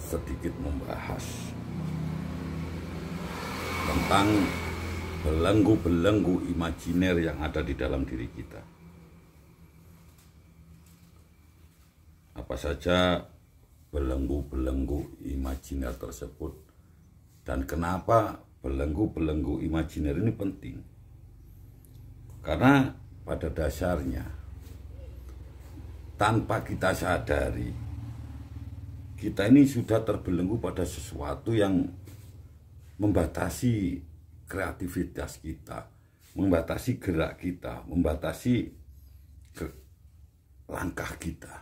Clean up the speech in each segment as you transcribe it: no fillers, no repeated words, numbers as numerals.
sedikit membahas tentang belenggu-belenggu imajiner yang ada di dalam diri kita. Apa saja belenggu-belenggu imajiner tersebut dan kenapa belenggu-belenggu imajiner ini penting? Karena pada dasarnya tanpa kita sadari kita ini sudah terbelenggu pada sesuatu yang membatasi kreativitas kita, membatasi gerak kita, membatasi langkah kita.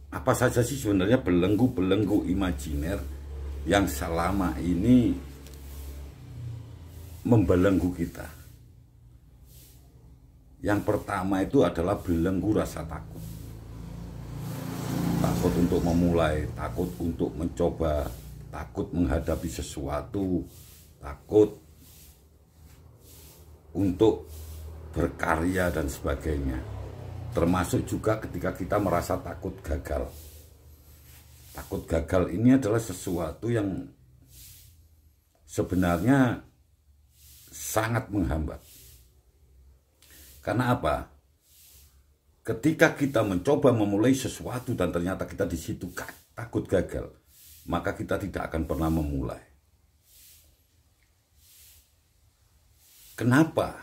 Apa saja sih sebenarnya belenggu-belenggu imajiner yang selama ini membelenggu kita? Yang pertama itu adalah belenggu rasa takut. Takut untuk memulai, takut untuk mencoba, takut menghadapi sesuatu, takut untuk berkarya dan sebagainya. Termasuk juga ketika kita merasa takut gagal. Takut gagal ini adalah sesuatu yang sebenarnya sangat menghambat. Karena apa? Ketika kita mencoba memulai sesuatu dan ternyata kita di situ takut gagal, maka kita tidak akan pernah memulai. Kenapa?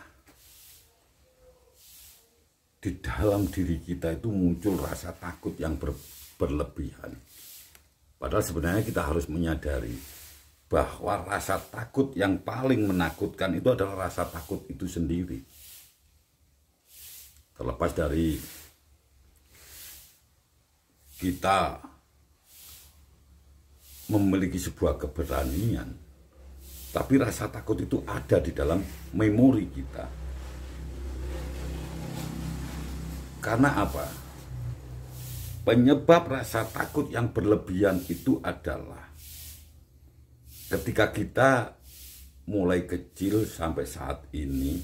Di dalam diri kita itu muncul rasa takut yang berlebihan. Padahal sebenarnya kita harus menyadari bahwa rasa takut yang paling menakutkan itu adalah rasa takut itu sendiri. Terlepas dari kita memiliki sebuah keberanian, tapi rasa takut itu ada di dalam memori kita. Karena apa? Penyebab rasa takut yang berlebihan itu adalah ketika kita mulai kecil sampai saat ini,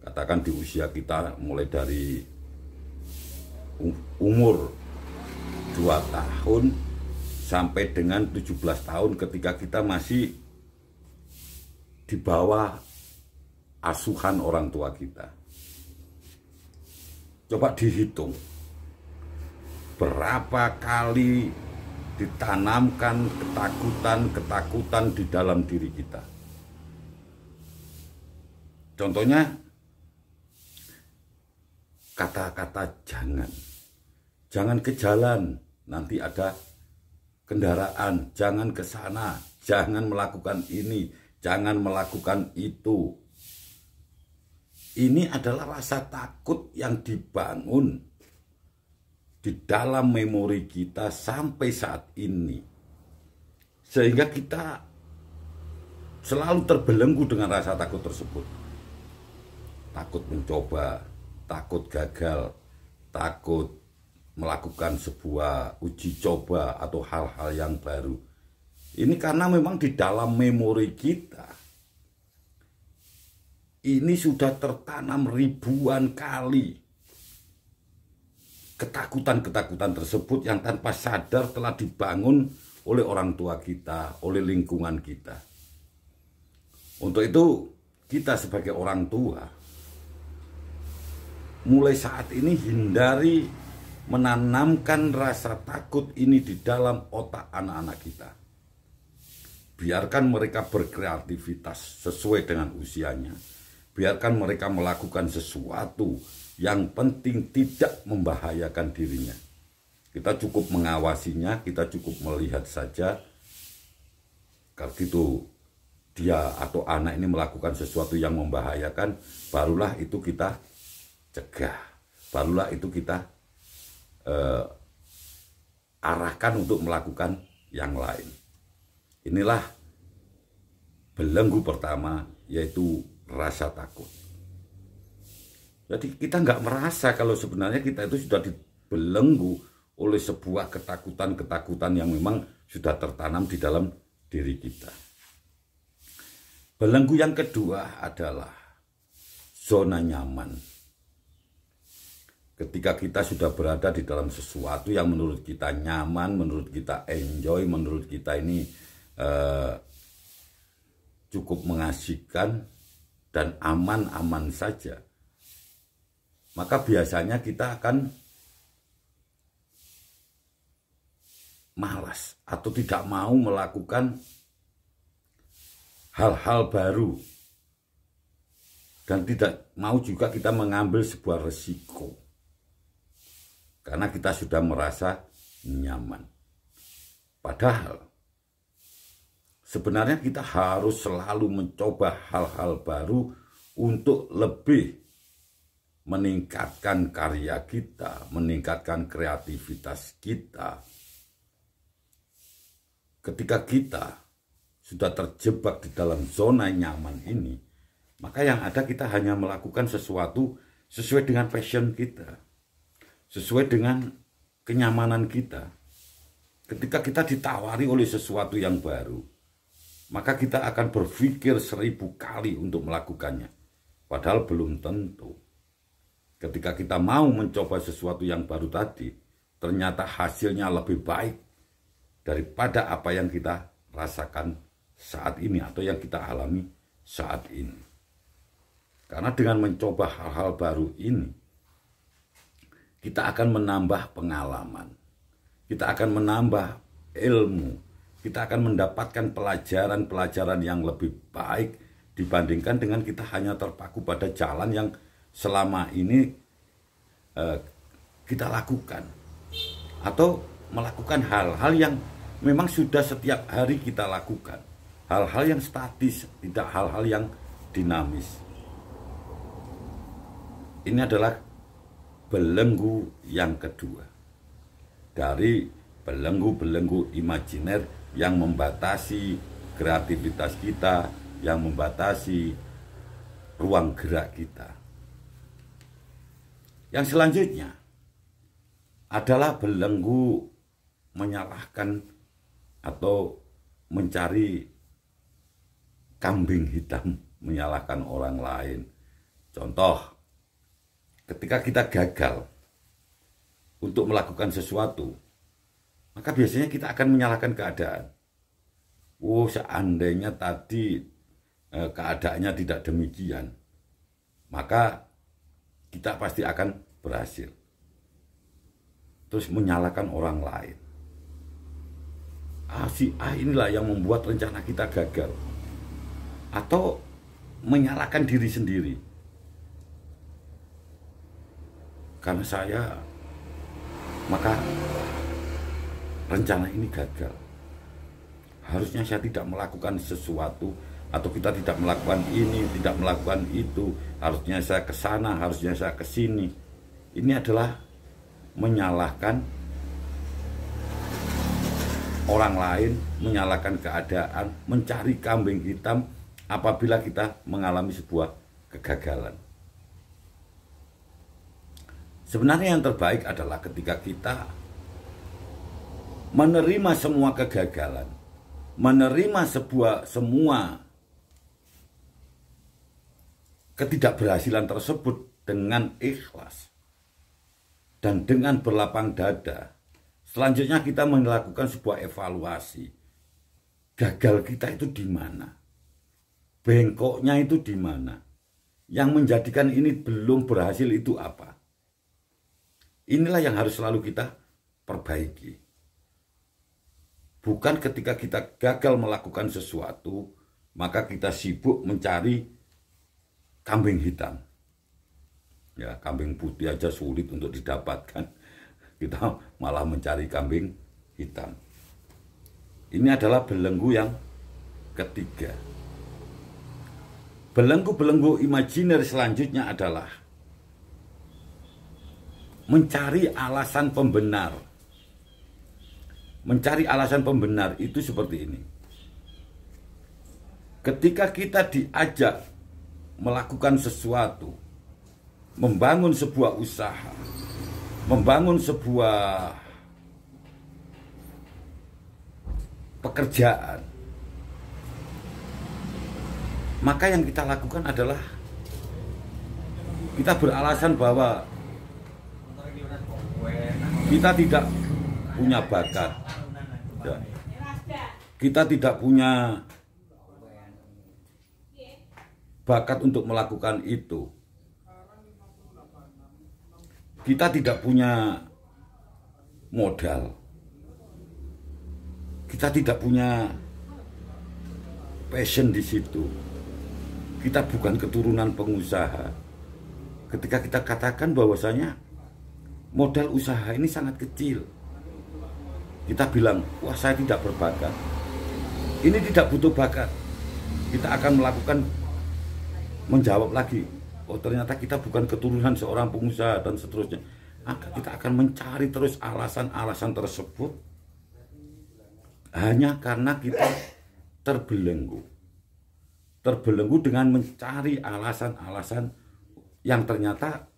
katakan di usia kita mulai dari umur 2 tahun sampai dengan 17 tahun ketika kita masih di bawah asuhan orang tua kita. Coba dihitung berapa kali ditanamkan ketakutan di dalam diri kita. Contohnya kata-kata jangan ke jalan, nanti ada kendaraan, jangan ke sana, jangan melakukan ini, jangan melakukan itu. Ini adalah rasa takut yang dibangun di dalam memori kita sampai saat ini. Sehingga kita selalu terbelenggu dengan rasa takut tersebut. Takut mencoba, takut gagal, takut melakukan sebuah uji coba atau hal-hal yang baru. Ini karena memang di dalam memori kita ini sudah tertanam ribuan kali ketakutan-ketakutan tersebut yang tanpa sadar telah dibangun oleh orang tua kita, oleh lingkungan kita. Untuk itu kita sebagai orang tua mulai saat ini hindari menanamkan rasa takut ini di dalam otak anak-anak kita. Biarkan mereka berkreativitas sesuai dengan usianya. Biarkan mereka melakukan sesuatu yang penting tidak membahayakan dirinya. Kita cukup mengawasinya, kita cukup melihat saja. Kalau gitu dia atau anak ini melakukan sesuatu yang membahayakan, barulah itu kita cegah, barulah itu kita arahkan untuk melakukan yang lain. Inilah belenggu pertama, yaitu rasa takut. Jadi kita nggak merasa kalau sebenarnya kita itu sudah dibelenggu oleh sebuah ketakutan-ketakutan yang memang sudah tertanam di dalam diri kita. Belenggu yang kedua adalah zona nyaman. ketika kita sudah berada di dalam sesuatu yang menurut kita nyaman, menurut kita enjoy, menurut kita ini cukup mengasihkan dan aman-aman saja, maka biasanya kita akan malas atau tidak mau melakukan hal-hal baru, dan tidak mau juga kita mengambil sebuah resiko karena kita sudah merasa nyaman. Padahal sebenarnya kita harus selalu mencoba hal-hal baru untuk lebih meningkatkan karya kita, meningkatkan kreativitas kita. Ketika kita sudah terjebak di dalam zona nyaman ini, maka yang ada kita hanya melakukan sesuatu sesuai dengan passion kita, sesuai dengan kenyamanan kita. Ketika kita ditawari oleh sesuatu yang baru, maka kita akan berpikir 1000 kali untuk melakukannya. Padahal belum tentu. Ketika kita mau mencoba sesuatu yang baru tadi, ternyata hasilnya lebih baik daripada apa yang kita rasakan saat ini atau yang kita alami saat ini. Karena dengan mencoba hal-hal baru ini, kita akan menambah pengalaman, kita akan menambah ilmu, kita akan mendapatkan pelajaran-pelajaran yang lebih baik dibandingkan dengan kita hanya terpaku pada jalan yang selama ini kita lakukan, atau melakukan hal-hal yang memang sudah setiap hari kita lakukan, hal-hal yang statis, tidak hal-hal yang dinamis. Ini adalah belenggu yang kedua dari belenggu-belenggu imajiner yang membatasi kreativitas kita, yang membatasi ruang gerak kita. Yang selanjutnya adalah belenggu menyalahkan atau mencari kambing hitam, menyalahkan orang lain. Contoh, ketika kita gagal untuk melakukan sesuatu, maka biasanya kita akan menyalahkan keadaan. Oh, seandainya tadi keadaannya tidak demikian, maka kita pasti akan berhasil. Terus menyalahkan orang lain. Si A inilah yang membuat rencana kita gagal. Atau menyalahkan diri sendiri. Karena saya, maka rencana ini gagal. Harusnya saya tidak melakukan sesuatu, atau kita tidak melakukan ini, tidak melakukan itu. Harusnya saya ke sana, harusnya saya ke sini. Ini adalah menyalahkan orang lain, menyalahkan keadaan, mencari kambing hitam apabila kita mengalami sebuah kegagalan. Sebenarnya yang terbaik adalah ketika kita menerima semua kegagalan, menerima semua ketidakberhasilan tersebut dengan ikhlas dan dengan berlapang dada. Selanjutnya kita melakukan sebuah evaluasi. Gagal kita itu di mana? Bengkoknya itu di mana? Yang menjadikan ini belum berhasil itu apa? Inilah yang harus selalu kita perbaiki. Bukan ketika kita gagal melakukan sesuatu, maka kita sibuk mencari kambing hitam. Ya, kambing putih aja sulit untuk didapatkan. Kita malah mencari kambing hitam. Ini adalah belenggu yang ketiga. Belenggu-belenggu imajiner selanjutnya adalah mencari alasan pembenar. Mencari alasan pembenar itu seperti ini. Ketika kita diajak melakukan sesuatu, membangun sebuah usaha, membangun sebuah pekerjaan, maka yang kita lakukan adalah kita beralasan bahwa Kita tidak punya bakat, ya. Kita tidak punya bakat untuk melakukan itu. Kita tidak punya modal. Kita tidak punya passion di situ. Kita bukan keturunan pengusaha. Ketika kita katakan bahwasanya modal usaha ini sangat kecil, kita bilang, wah saya tidak berbakat. Ini tidak butuh bakat. Kita akan melakukan, menjawab lagi, oh ternyata kita bukan keturunan seorang pengusaha dan seterusnya. Maka kita akan mencari terus alasan-alasan tersebut hanya karena kita terbelenggu. Terbelenggu dengan mencari alasan-alasan yang ternyata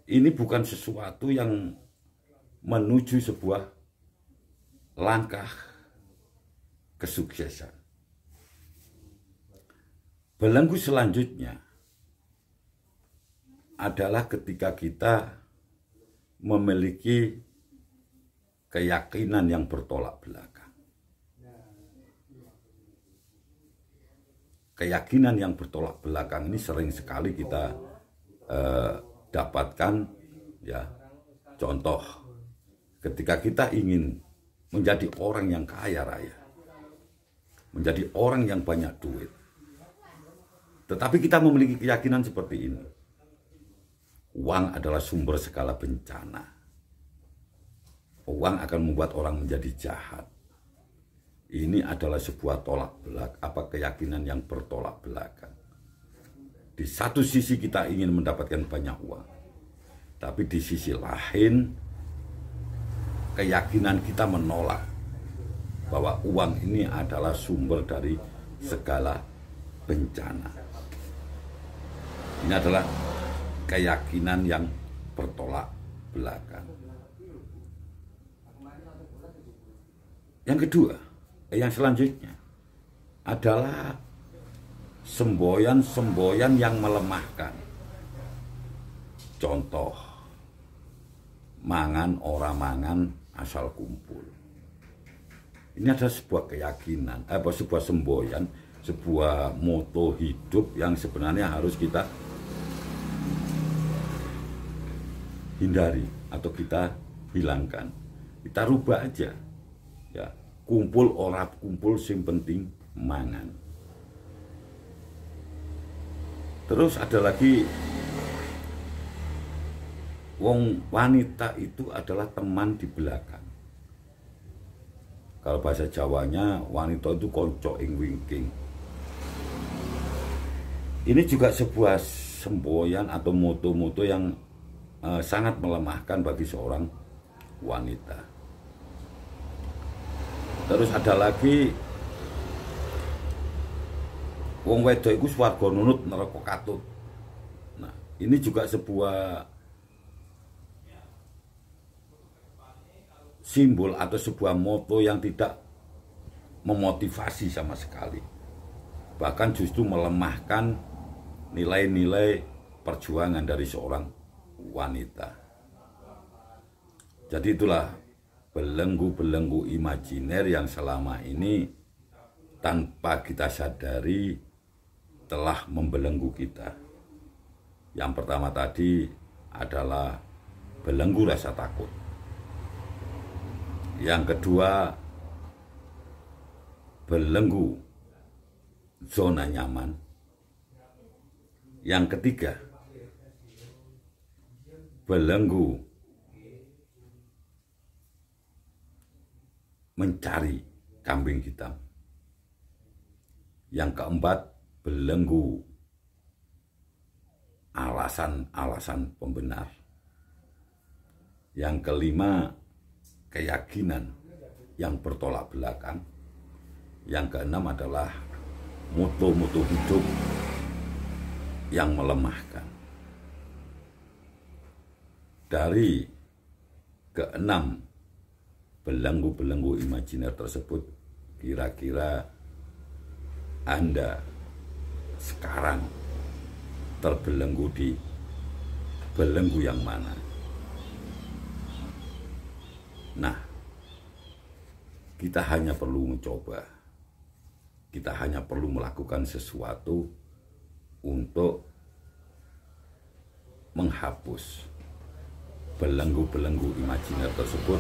ini bukan sesuatu yang menuju sebuah langkah kesuksesan. Belenggu selanjutnya adalah ketika kita memiliki keyakinan yang bertolak belakang. Keyakinan yang bertolak belakang ini sering sekali kita dapatkan, ya. Contoh, ketika kita ingin menjadi orang yang kaya raya, menjadi orang yang banyak duit, tetapi kita memiliki keyakinan seperti ini: uang adalah sumber segala bencana. Uang akan membuat orang menjadi jahat. Ini adalah sebuah keyakinan yang bertolak belakang. Di satu sisi kita ingin mendapatkan banyak uang, tapi di sisi lain keyakinan kita menolak bahwa uang ini adalah sumber dari segala bencana. Ini adalah keyakinan yang bertolak belakang. Yang kedua, yang selanjutnya adalah semboyan-semboyan yang melemahkan. Contoh, mangan ora mangan asal kumpul. Ini adalah sebuah keyakinan, sebuah semboyan, sebuah moto hidup yang sebenarnya harus kita hindari atau kita hilangkan. Kita rubah aja, ya. Kumpul ora kumpul, sing penting mangan. Terus ada lagi, wong wanita itu adalah teman di belakang. Kalau bahasa Jawanya, wanita itu konco ing wingking. Ini juga sebuah semboyan atau moto-moto yang sangat melemahkan bagi seorang wanita. Terus ada lagi, wong wedok iku swarga nunut neraka katut. Nah, ini juga sebuah simbol atau sebuah moto yang tidak memotivasi sama sekali. Bahkan justru melemahkan nilai-nilai perjuangan dari seorang wanita. Jadi itulah belenggu-belenggu imajiner yang selama ini tanpa kita sadari telah membelenggu kita. Yang pertama tadi adalah belenggu rasa takut. Yang kedua, belenggu zona nyaman. Yang ketiga, belenggu mencari kambing hitam. Yang keempat, belenggu alasan-alasan pembenar. Yang kelima, keyakinan yang bertolak belakang. Yang keenam adalah moto-moto hidup yang melemahkan. Dari keenam belenggu-belenggu imajiner tersebut, kira-kira Anda sekarang terbelenggu di belenggu yang mana? Nah, kita hanya perlu mencoba. Kita hanya perlu melakukan sesuatu untuk menghapus belenggu-belenggu imajiner tersebut